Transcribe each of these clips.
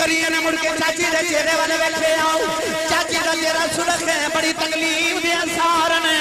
کریم نے مڑ کے چاچی دے چہرے والے بیٹھے آؤ چاچی دا چہرہ سرخ ہے بڑی تکلیف دے انسار نے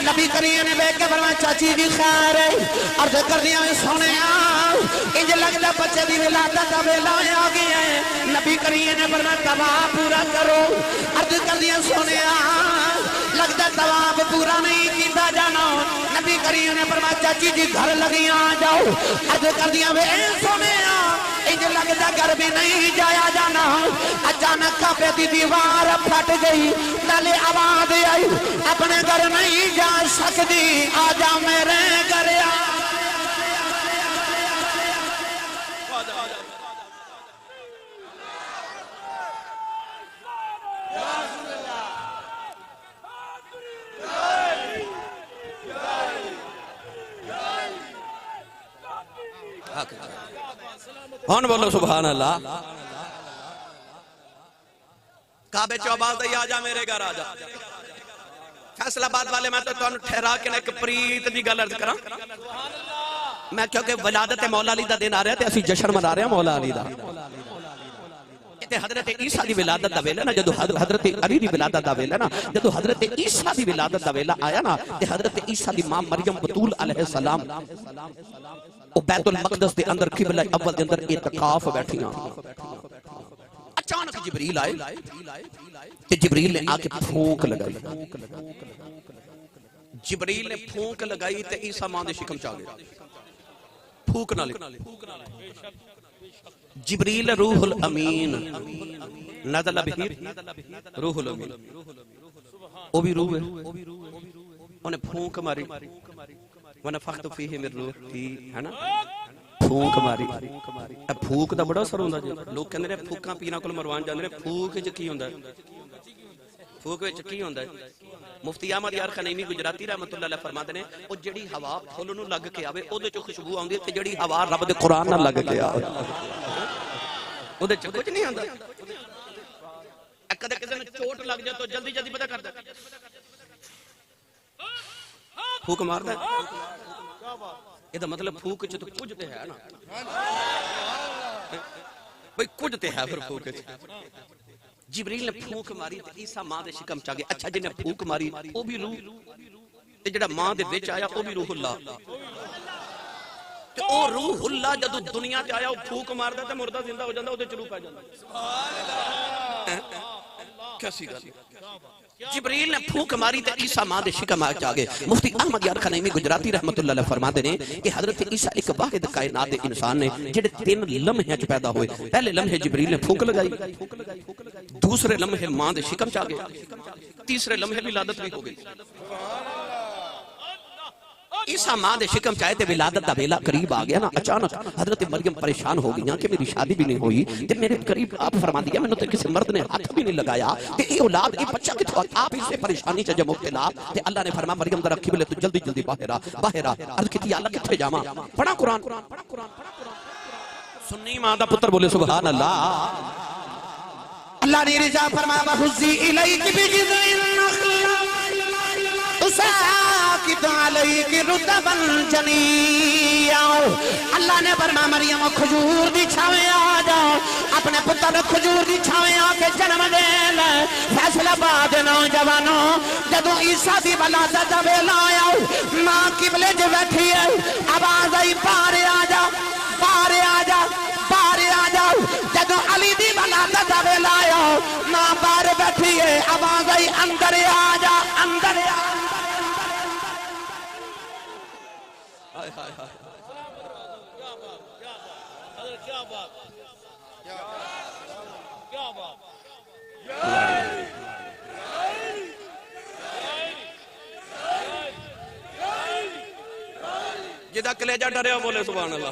نبی کریم نے بیٹھ کے فرمایا چاچی دی خیر ہے عرض کر دیا میں سونے آؤ انج لگتا بچے دی ولادت دا ویلا آ گیا ہے نبی کریم نے فرمایا طواف پورا کرو عرض کر دیا سونے آؤ لگتا طواف پورا نہیں کیتا جانا نبی کریم نے فرمایا چاچی جی گھر لگی آ جاؤ عرض کر دیا میں سونے آؤ انج لگتا گھر بھی نہیں جایا جانا اچانک کعبے دی دیوار پھٹ گئی نالے آواز آئی اپنے گھر نہیں جا سکتی آجا میرے گھر آ کون بولو سبحان اللہ کعبے چوباز دے آجا میرے گھر آجا فیصل آباد والے میں تو ٹھہرا کے ایک پریت دی گل عرض کرا میں کیونکہ ولادت مولا علی دا دن آ رہا ہے اسی جشن منا رہے ہیں مولا علی دا حضرت عیسیٰ دی ولادت دا ویلا نا جدو حضرت علی دی ولادت دا ویلا نا جدو حضرت عیسیٰ دی ولادت دا ویلا آیا نا تے حضرت عیسیٰ دی ماں مریم بطول علیہ السلام او بیت المقدس دے اندر قبلہ اول دے اندر اعتکاف بیٹھیاں اچانک جبریل آئے کہ جبریل نے آکے پھونک لگائی جبریل نے پھونک لگائی تے عیسیٰ ماں دے شکم چاہ گئے پھونک نہ لگا جبریل روح الامین نزل بہی روح الامین وہ بھی روح ہے انہیں پھونک ماری وَنَفَخْتُ فِيهِ مِن رُوحِي ہے نا پھونک ماری پھونک دا بڑا اثر ہوندا جی لوگ کہندے نے پھونکاں پینا کول مروان جاندے نے پھونک وچ کی ہوندا ہے پھونک وچ کی ہوندا ہے مفتی احمد یار خنیمی گجراتی رحمتہ اللہ علیہ فرماتے ہیں او جڑی ہوا پھل نوں لگ کے آوے اودے چوں خوشبو آوندی تے جڑی ہوا رب دے قرآن نال لگ کے آوے اودے چوں کچھ نہیں ہوندا کدے کسے نوں چوٹ لگ جائے تو جلدی جلدی پتہ کردا پھوک ماردا ہے یہ مطلب پھوک چ تو کچھ تے ہے نا بھئی کچھ تے ہے پھر پھوک چ جبریل نے پھوک ماری تے عیسیٰ ماں دے شکم چا گئے اچھا جن نے پھوک ماری او بھی روح تے جڑا ماں دے وچ آیا او بھی روح اللہ تے او روح اللہ جدو دنیا تے آیا او پھوک ماردا تے مردہ زندہ ہو جاندا او دے چلو پے جاندا سبحان اللہ کیسی گل جبریل نے پھونک ماری تے عیسیٰ ماں دے شکم آ گئے مفتی احمد یار خنیمی گجراتی رحمتہ اللہ علیہ فرماتے ہیں کہ حضرت عیسیٰ ایک واحد کائنات دے انسان نے جڑے 3 لمحے چ پیدا ہوئے پہلے لمحے جبریل نے پھونک لگائی دوسرے لمحے ماں دے شکم چا گئے تیسرے لمحے ولادت بھی ہو گئی عیسیٰ ماں دے شکم چاہے تے ولادت دا ویلا قریب آ گیا نا اچانک حضرت مریم پریشان ہو گئی کہ میری شادی بھی نہیں ہوئی تے میرے قریب آپ فرما دیا میں نے تے کسی مرد نے ہاتھ بھی نہیں لگایا تے اے اولاد اے بچہ کتھوں آپ اس سے پریشانی چ جب مبتلا تے اللہ نے فرمایا مریم ذرا قبلے تو جلدی جلدی باہر آ عرض کیتی اللہ کتھے جاواں پڑھا قرآن سنی ماں دا پتر بولے سبحان اللہ اللہ نے رضا فرمایا وَحُزِّي إِلَيْكِ بِجِذْعِ النَّخْلِ ساکت علیک رطبا جنیا اللہ نے فرمایا مریم کھجور دی چھاویں آ جاؤ اپنے پتر کھجور دی چھاویں آ کے جنم دے لے فیصل آباد نوجوانوں جدو عیسیٰ دی ولادت دا ویلا آیا ماں قبلے جو بیٹھی ہے آواز آئی پارے آ جا پارے آ جا پارے آ جاؤ جدو علی دی ولادت دا ویلا آیا ماں باہر بیٹھی ہے آواز آئی اندر آ جا اندر آ جا جدا کلیجہ ڈرے ہو بولے سبحان اللہ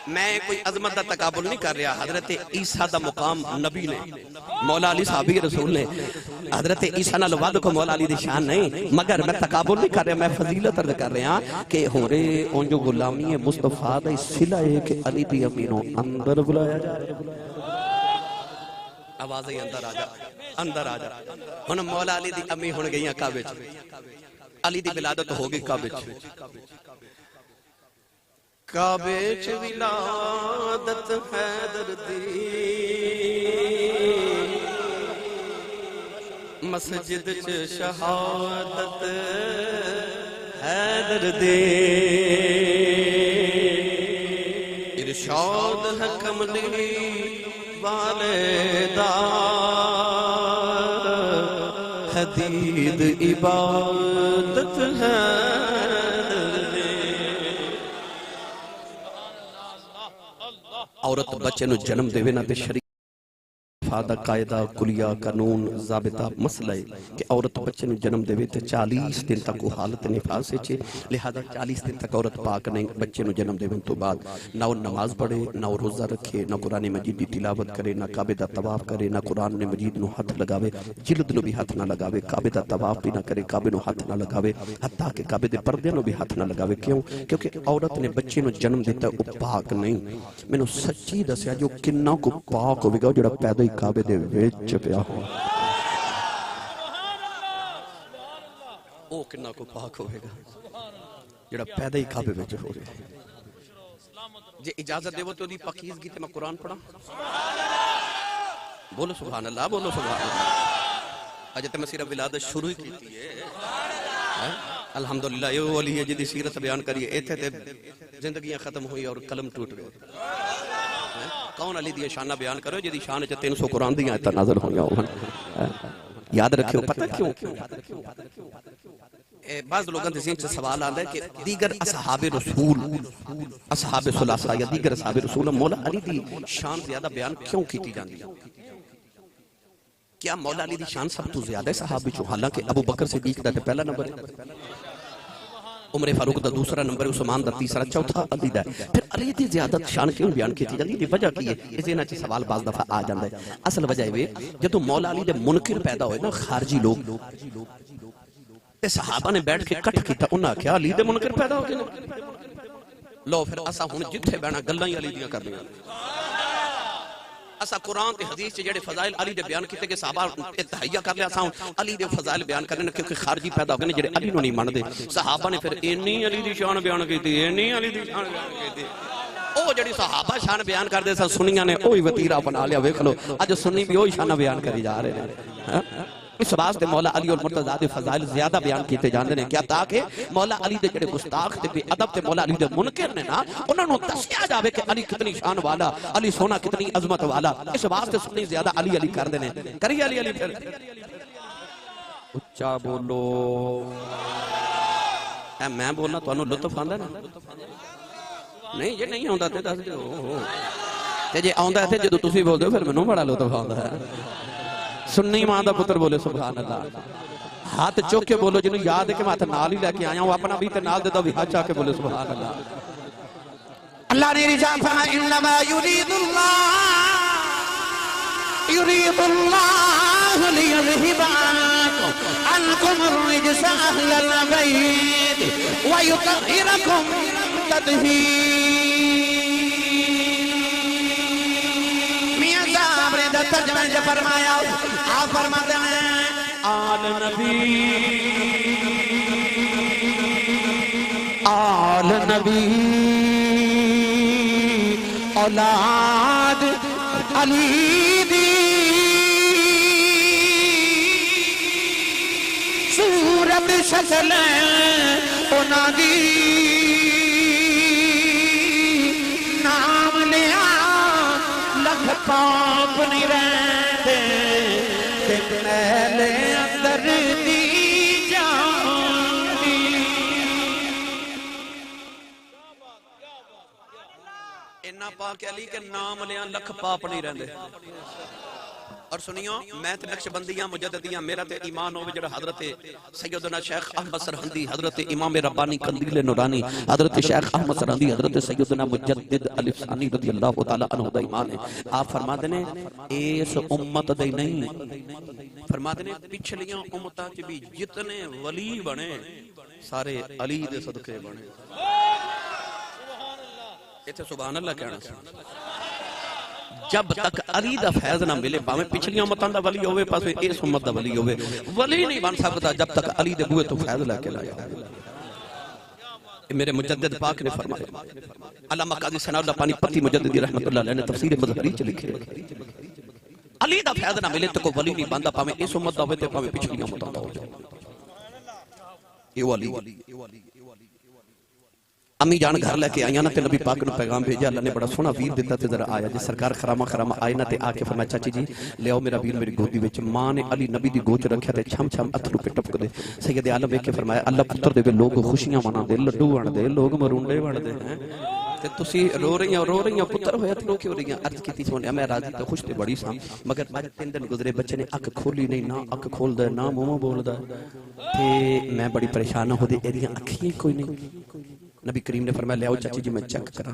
میں کوئی عظمت دا تقابل نہیں کر رہا حضرت عیسیٰ دا مقام نبی نے مولا علی صحابی رسول نے حضرت عیسیٰ نہ لواد کو مولا علی دی شان نہیں مگر میں تقابل نہیں کر رہا میں فضیلت عرض کر رہا کہ ہورے ان جو غلامی مصطفیٰ دا صلہ ہے کہ علی دی امینوں اندر بلایا جا رہا ہے آواز ہی اندر آجا انہوں مولا علی دی امی ہونے گئی ہیں کعبے علی دی ولادت ہو گئی کعبے کعبے چ ولادت حیدر دی مسجد چ شہادت حیدر دی ارشاد ہے کملی والے دا حدید عبادت حیدر دی عورت بچے نو جنم دے نہ تے شریعت فادہ قائدہ کلیہ قانون ضابطہ مسئلہ ہے کہ عورت بچے نو جنم دے تے 40 دن تک وہ حالت نفاس سے چھے لہذا 40 دن تک عورت پاک نہیں بچے نو جنم دے تو بعد نہ وہ نماز پڑھے نہ وہ روزہ رکھے نہ قرآن مجید دی تلاوت کرے نہ کعبے دا طواف کرے نہ قرآن مجید نو ہاتھ لگاوے جلد نو بھی ہاتھ نہ لگاوے کعبے دا طواف بھی نہ کرے کعبے نو ہاتھ نہ لگاوے حتیٰ کہ کعبے دے پردے نو بھی ہاتھ نہ لگاوے کیوں کیونکہ عورت نے بچے نو جنم دیتا ہے وہ پاک نہیں میں نو سچی دسیا جو کنہ کو پاک ہوئے گا جڑا پیدا ہی کعبے دے ویچ پیا ہو او کنہ کو پاک ہوئے گا جڑا پیدا ہی کعبے ویچ ہو رہے جے اجازت دے وہ تو دی پاکیزگی تے میں قرآن پڑھا بولو سبحان اللہ بولو سبحان اللہ آج تے میں صرف ولادت شروع ہی کیتی ہے الحمدللہ یہ ولی ہے جدی سیرت بیان کریے ایتھے تے زندگیاں ختم ہوئی اور قلم ٹوٹ گئے کون علی دی شانہ بیان کرو جدی شان 300 قرآن دی آیتاں نازل ہوئی ہوں یاد رکھو پتہ کیوں بعض لوگوں کے ذہن سے سوال آتا ہے کہ دیگر اصحاب رسول اصحاب ثلاثہ یا دیگر اصحاب رسول مولا علی دی شان زیادہ بیان کیوں کیتی جاندی ہے کیا مولا علی دی شان سب تو زیادہ ہے صحابی چو حالانکہ ابو بکر صدیق دا پہلا نمبر ہے عمر فاروق دا دوسرا نمبر ہے عثمان دا تیسرا چوتھا علی دا پھر علی دی زیادہ شان کیوں بیان کیتی جاندی ہے وجہ کی ہے اس دینا چی سوال بعض دفعہ آ جاندہ ہے اصل وجہ ہے جدو مولا علی دے منکر پیدا ہوئے نا خارجی لوگ تے صحابہ نے بیٹھ کے کٹ کیتا انہاں کیا علی دے منکر پیدا ہو گئے لو پھر اسا ہن جتھے بینا گلاں ہی علی دیاں کر دیاں اسا قرآن تے حدیث چ جڑے فضائل علی دے بیان کیتے کہ صحابہ تہیہ کر لیا اسا علی دے فضائل بیان کرنے کیونکہ خارجی پیدا ہو گئے جڑے علی نو نہیں مندے صحابہ نے پھر اینی علی دی شان بیان کیتی اینی علی دی شان بیان کیتی او جڑی صحابہ شان بیان کردے سن سنیاں نے اوہی وتیرا بنا لیا ویکھ لو اج سنی بھی اوہی شان بیان کری جا رہے ہیں اس واسطے مولا علی اور مرتضیٰ دے فضائل زیادہ بیان کیتے جاندے ہیں کیا تاکہ مولا علی دے جڑے گستاخ تے بے ادب تے مولا علی دے منکر نے نا انہاں نو دسیا جاوے کہ علی کتنی شان والا علی سونا کتنی عظمت والا اس واسطے سنی زیادہ علی علی کر دے نے کری علی علی پھر اچھا بولو اے میں بولنا تانوں لطف آندا نا نہیں یہ نہیں آندا تے دس دیو تے جے آندا تے جدوں تسی بول دیو پھر مینوں بڑا لطف آندا ہے سنی ماں دا پتر بولے سبحان اللہ ہاتھ چوک کے بولو جنہوں یاد ہے کہ میں ہاتھ نال ہی لے کے آیا ہوں اپنا بھی تے نال دے دو بھی ہاتھ چاہ کے بولے سبحان اللہ اللہ نے رجال فرمایا انما یرید اللہ لیذہب عنکم الرجس اہل البیت ویطہرکم تطہیرا ترجمہ جو فرمایا آپ فرماتے ہیں آل نبی اولاد علی دی صورت شکل انہاں دی نام لیا لکھ پاپ نہیں رہتے کہ پہلے اندر دی جاندی انہا پاک علی کے نام لیاں لکھ پاپ نہیں رہتے اور سنیو میں تے نقش بندیاں مجددیاں میرا تے ایمان ہوئے جڑا حضرت سیدنا شیخ احمد سرہندی حضرت امام ربانی قندیل نورانی حضرت شیخ احمد سرہندی حضرت سیدنا مجدد علیف ثانی رضی اللہ تعالیٰ عنہ دا ایمان ہے آپ فرما دینے اس امت دے نہیں فرما دینے پچھلیاں امتاں کے بھی جتنے ولی بنے سارے علی دے صدقے بنے ایتھے سبحان اللہ کہنا جب تک علی دا فیض نہ ملے باویں پچھلی امتاں دا ولی ہوئے پاسے اس امت دا ولی ہوئے ولی نہیں بن سکتا جب تک علی دے بوئے تو فیض لے کے لایا میرے مجدد پاک نے فرمایا، علامہ قاضی ثناء اللہ پانی پتی مجددی رحمت اللہ علیہ نے تفسیر مظہری چ لکھے، علی دا فیض نہ ملے تو کوئی ولی نہیں بندا، پاویں اس امت دا ہوے تے پاویں پچھلی امت دا ہو جائے۔ یہ ولی امی جان گھر لے کے آئیاں نا تے نبی پاک نے پیغام بھیجا، اللہ نے بڑا سونا ویر دیتا تے ذرا آیا جی سرکار خراما خراما آئے نا تے آ کے فرمایا چاچی جی لے آؤ میرا ویر میری گودی وچ، ماں نے علی نبی دی گود رکھیا تے چھم چھم اتھرو پہ ٹپک دے، سید عالم ویکھ کے فرمایا اللہ پتر دے لوگ خوشیاں منا دے، لڈو بن دے، لوگ مرونڈے بن دے ہیں تے تسی رو رہی ہیں پتر ہویا تے رو کیوں رہی ہیں؟ عرض کیتی سونے میں راضی تے خوش تے بڑی ساں، مگر مجھ 3 دن گزرے بچے نے اکھ کھولی نہیں، نہ اکھ کھول دے نہ منہ بول دے تے میں بڑی پریشان ہو دے، ایدیاں اکھیں کوئی نہیں۔ نبی کریم نے فرمایا لے آؤ چاچی جی میں چیک کرا،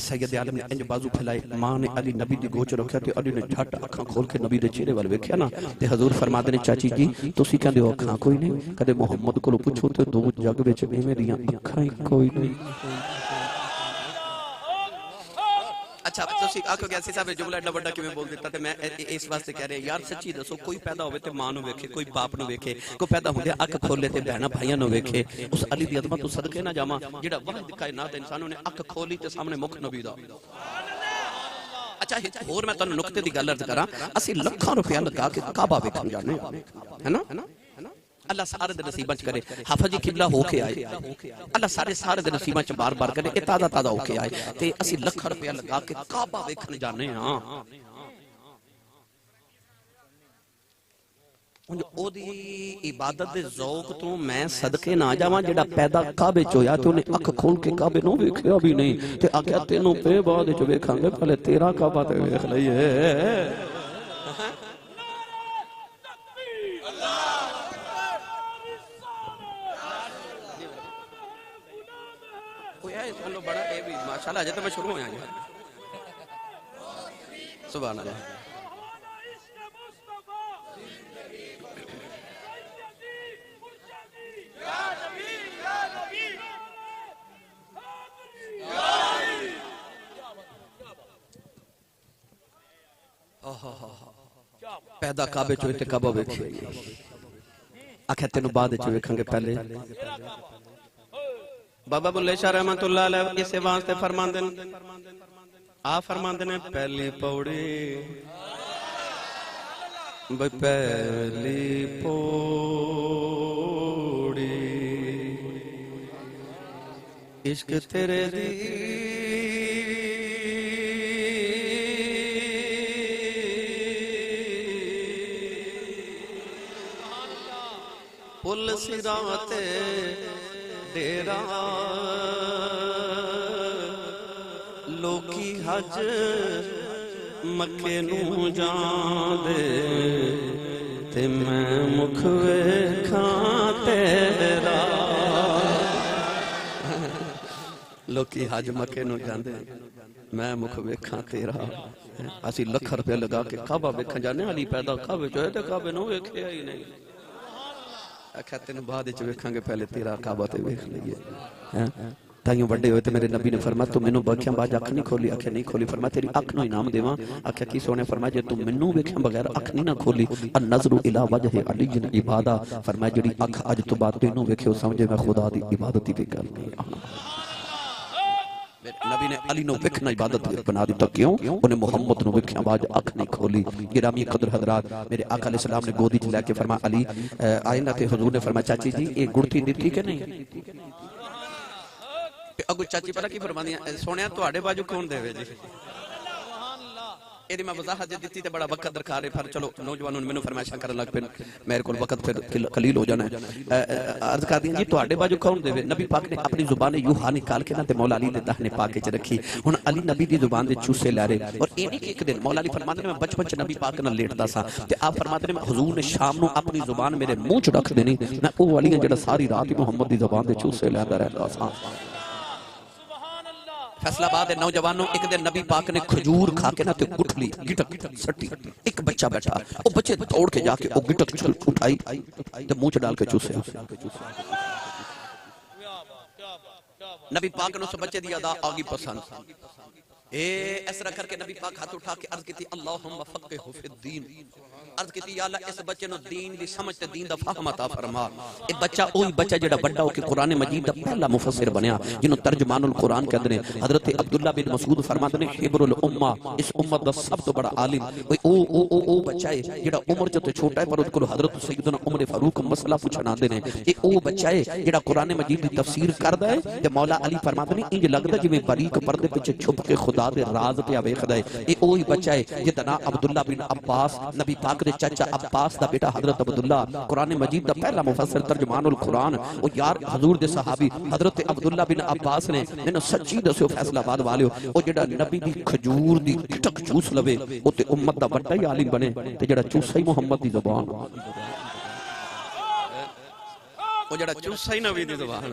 سید عالم نے انج بازو پھیلائے، ماں نے علی نبی دی گوچ رکھیا تے علی نے جھٹ اکھاں کھول کے نبی دے چہرے وال ویکھیا نا تے حضور فرماتے نے چاچی جی تسی کہندے ہو اکھاں کوئی نہیں، کدے محمد کولوں پوچھو تے دو جگ وچ ایویں دیاں اکھاں ہی کوئی نہیں۔ اچھا تسی آکھو گے اسی صاحب جملہ ایڈا بڑا کیویں بول دیتا تے میں اس واسطے کہہ رہا یار سچی دسو کوئی پیدا ہوے تے ماں نو ویکھے، کوئی باپ نو ویکھے، کوئی پیدا ہوندے اکھ کھولے تے بہناں بھائیاں نو ویکھے، اس علی دی عظمت تو صدقے نہ جاواں جڑا واحد کائنات انسانوں نے اکھ کھولی تے سامنے مکھ نبی دا۔ اچھا اور میں تانوں نقطے دی گل عرض کراں، اسی لکھاں روپیہ لگا کے کعبہ ویکھن جانے ہے نا، اللہ سارے دے نصیباں چ کرے، حافظ جی قبلہ ہو کے آئے، اللہ سارے دے نصیباں چ بار بار کرے، اے تازہ تازہ ہو کے آئے تے اسی لکھ روپیہ لگا کے کعبہ ویکھن جانے ہاں۔ او دی عبادت دے ذوق تو میں صدقے نہ جاواں جڑا پیدا کعبے چ ہویا تے اونے اکھ کھول کے کعبے نو ویکھیا بھی نہیں تے آکھیا تینوں پہ بعد وچ ویکھاں گے پہلے تیرا کعبہ تے ویکھ لئیے۔ بڑا اے بھی ماشاءاللہ اجے تو میں شروع ہویا جی سبحان اللہ۔ پیدا کعبے چ تے کعبہ ویکھیا آکھیا تینوں بعد وچ ویکھاں گے پہلے۔ بابا بلے شاہ رحمت اللہ علیہ اسے واسطے فرماندے آ فرماندے نے پہلی پوڑی بھئی پہلی پوڑی عشق تیرے دی پل صراط ڈیرا لوکی حج مکے نو جان دے تے میں مکھ ویکھاں تیرا، لوکی حج مکے نو جان دے میں مکھ ویکھاں تیرا، اسی لکھ روپے لگا کے کعبہ ویکھن جانے، علی پیدا کعبے چ ہوئے تے کعبے نو ویکھیا ہی نہیں، آکھیا تینوں بعد وچ ویکھاں گے پہلے تیرا کعبہ تے ویکھ لئیے۔ تائیوں بڑے ہوئے تے میرے نبی نے فرمایا تو مینوں بکھیاں باج اکھ نہیں کھولی، آکھیا نہیں کھولی، فرمایا تیری اکھ نو انعام دیواں، آکھیا کی سونے، فرمایا جے تو مینوں ویکھیاں بغیر اکھ نہیں نہ کھولی، النظر الی وجہ علی عبادہ، فرمایا جڑی اکھ اج تو بعد تینوں ویکھیو سمجھے میں خدا دی عبادت ہی بھی کرنی۔ نبی نے علی نو ویکھنا عبادت بنا دیتا، کیوں؟ انہیں محمد نو ویکھیا باج اکھ نہیں کھولی۔ گرامی قدر حضرات میرے آقا علیہ السلام نے گودی چ لے کے فرمایا علی آئے نہ تے حضور نے فرمایا چاچی جی یہ گڑتی دتی کہ نہیں؟ اگو چاچی پتہ کی فرماندی سونیا تواڈے باجو کون دے وے جی؟ ایدی میں وضاحت دیتی تے بڑا وقت درکار ہے، پھر چلو نوجوانوں نے مینوں فرمائشاں کرن لگ پے، میرے کول وقت پھر قلیل ہو جانا ہے۔ عرض کر دیں جی تواڈے باجو کون دے وے؟ نبی پاک نے اپنی زبان یوحا نکال کے نہ تے مولا علی دے دہنے پاک وچ رکھی، ہن علی نبی دی زبان دے چوسے لے رہے، اور اے نہیں کہ ایک دن مولا علی فرماتے نے میں بچپن چ نبی پاک نال لیٹدا سا تے آپ فرماتے نے حضور نے شام نو اپنی زبان میرے منہ چ رکھ دینی، میں او والی جڑا ساری رات ہی محمد دی زبان دے چوسے لیندا رہندا سا۔ فیصلہ آباد نوجوانوں ایک دن نبی پاک نے کھجور کھا کے نہ تے گٹھلی گٹک سٹی، ایک بچہ بیٹھا، او بچے دوڑ کے جا کے او گٹک چھل اٹھائی تے منہ چ ڈال کے چوسے۔ نبی پاک نے اس بچے دی ادا آگی پسند، اس طرح کر کے نبی پاک ہاتھ اٹھا کے عرض کی تھی اللہم فقہہ فی الدین، عرض کی تھی یا اللہ اس بچے نو دین دی سمجھ تے دین دا فہم عطا فرما۔ اے بچہ اوہی بچہ جڑا بڑا ہو کے قرآن مجید دا پہلا مفسر بنیا جنہوں ترجمان القرآن کہتے ہیں۔ حضرت عبداللہ بن مسعود فرماتے ہیں حبر الامہ، اس امت دا سب تو بڑا عالم او بچہ ہے جڑا عمر چ تے چھوٹا ہے پر اس کو حضرت سیدنا عمر فاروق مسئلہ پوچھنا دے نے۔ ایک او بچہ ہے جڑا قرآن مجید دی تفسیر کردا ہے تے مولا علی فرماتے ہیں انج لگدا جویں باریک پردے پیچھے چھپ کے خدا دے راز پہ ویکھدا ہے۔ اے اوہی بچہ ہے جدا نا عبداللہ بن عباس، نبی پاک دے چچا عباس دا بیٹا حضرت عبداللہ، قرآن مجید دا پہلا مفسر ترجمان القرآن۔ او یار حضور دے صحابی حضرت عبداللہ بن عباس نے مینوں سچی دسو فیصلہ آباد والےو، او جڑا نبی دی کھجور دی گٹک چوس لوے او تے امت دا بڑا ہی عالم بنے، تے جڑا چوسا ہی محمد دی زبان، او جڑا چوسا ہی نبی دی زبان۔